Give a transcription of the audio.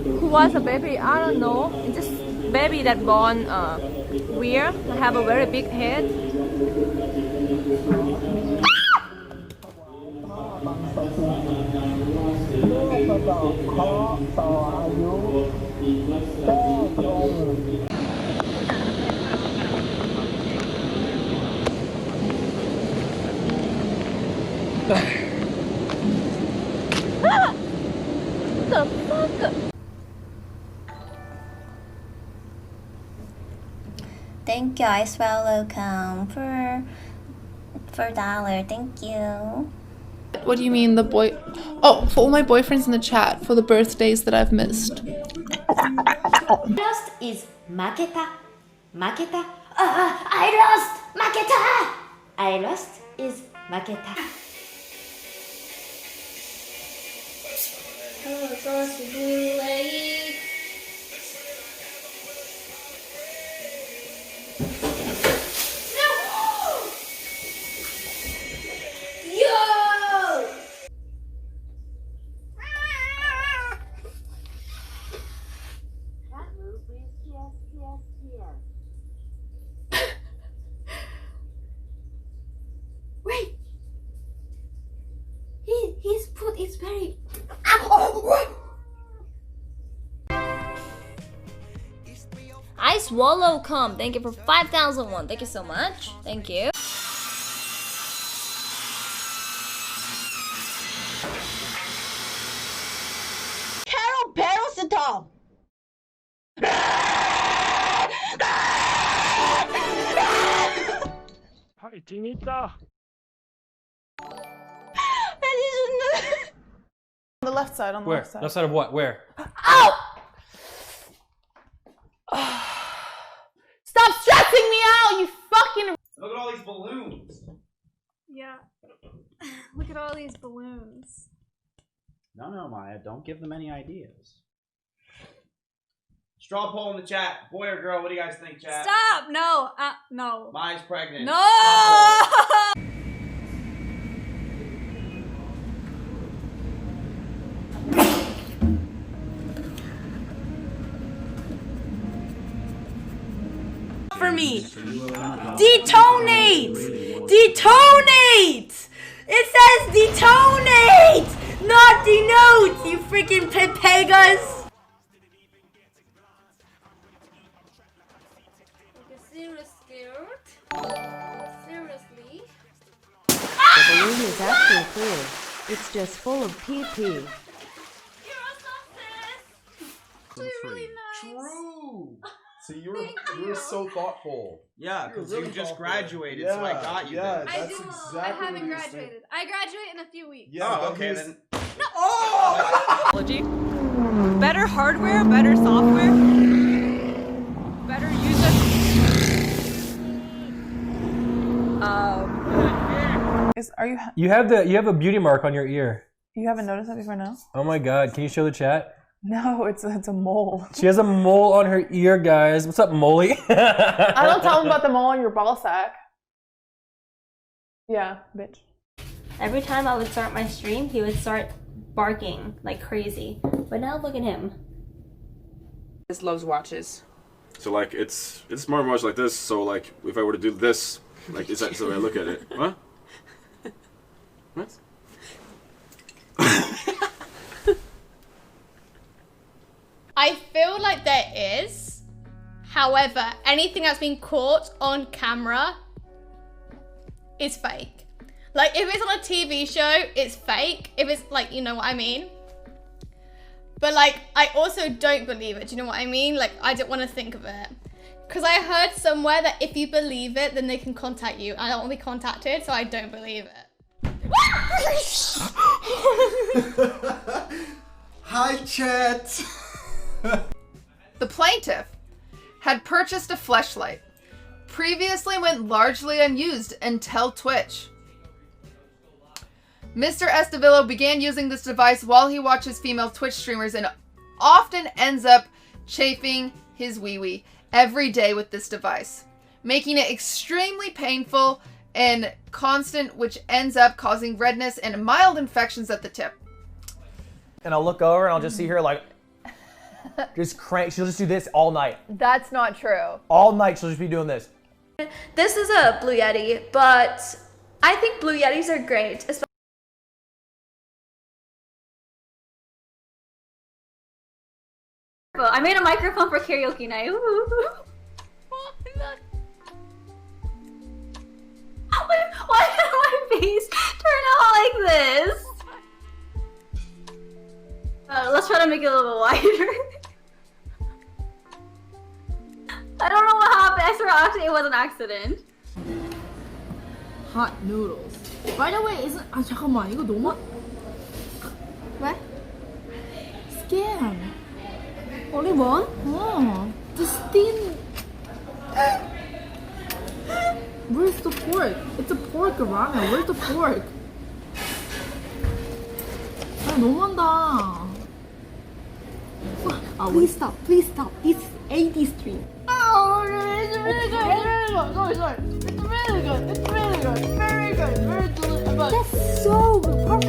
Who was a baby? I don't know. It's just baby that born weird. Have a very big head. What the fuck? Thank you, I swell welcome for $4. Thank you. What do you mean the boy? Oh, for all my boyfriends in the chat for the birthdays that I've missed. Lost is maketa. Maketa. I lost. Maketa. I lost is maketa. Oh, across the blue lake. Wait! His foot is very... I swallow cum. Thank you for 5,001. Thank you so much. Thank you. Carol Parasitom! Hi, Tinita. On the left side, on the Where? left side. Left side of what? Where? Ow! Stop stressing me out, you fucking... Look at all these balloons. Yeah. Look at all these balloons. No, Maya, don't give them any ideas. Straw poll in the chat. Boy or girl, what do you guys think, chat? Stop! No! No. Maya's pregnant. No! For me. Detonate! Detonate! It says detonate! Not denote, you freaking pepegas! Seriously? The balloon is actually clear. It's just full of pee-pee. Really nice. True. See, you were so thoughtful. Yeah, because You're you really just thoughtful. graduated, so I got you. Yeah, this. I that's do. exactly I haven't what he was graduated. saying. I graduate in a few weeks. Yeah, Oh, okay then. Oh! Better hardware, better software, better user. You have a beauty mark on your ear. You haven't noticed that before now? Oh my god, can you show the chat? No, it's a mole. She has a mole on her ear, guys. What's up, Molly? I don't tell them about the mole on your ball sack. Yeah, bitch. Every time I would start my stream, he would start barking like crazy. But now look at him. Just loves watches. So like it's more much like this. So like if I were to do this, like is that the way I look at it? What? What? I feel like there is. However, anything that's been caught on camera is fake. Like, if it's on a TV show, it's fake. If it's like, you know what I mean? But like, I also don't believe it. Do you know what I mean? Like, I don't want to think of it. Because I heard somewhere that if you believe it, then they can contact you. I don't want to be contacted, so I don't believe it. Hi, chat. The plaintiff had purchased a fleshlight. Previously went largely unused until Twitch. Mr. Estavillo began using this device while he watches female Twitch streamers and often ends up chafing his wee-wee every day with this device, making it extremely painful and constant, which ends up causing redness and mild infections at the tip. And I'll look over and I'll just see her like... just crank. She'll just do this all night. That's not true. All night she'll just be doing this. This is a Blue Yeti, but I think Blue Yetis are great. I made a microphone for karaoke night. Why did my face turn out like this? Let's try to make it a little wider. I don't know what happened. I swear actually it was an accident. Hot noodles. By the way, isn't 잠깐만 이거 너무 왜? Scam. Only one? Oh, the steam. Where's the pork? It's a pork ramen. Where's the pork? 아 너무한다. Please stop. Please stop. This is 80 stream. Oh, it's really good. It's really good. Sorry. It's really good. It's really good. Very good. Very delicious. That's so good. Pork.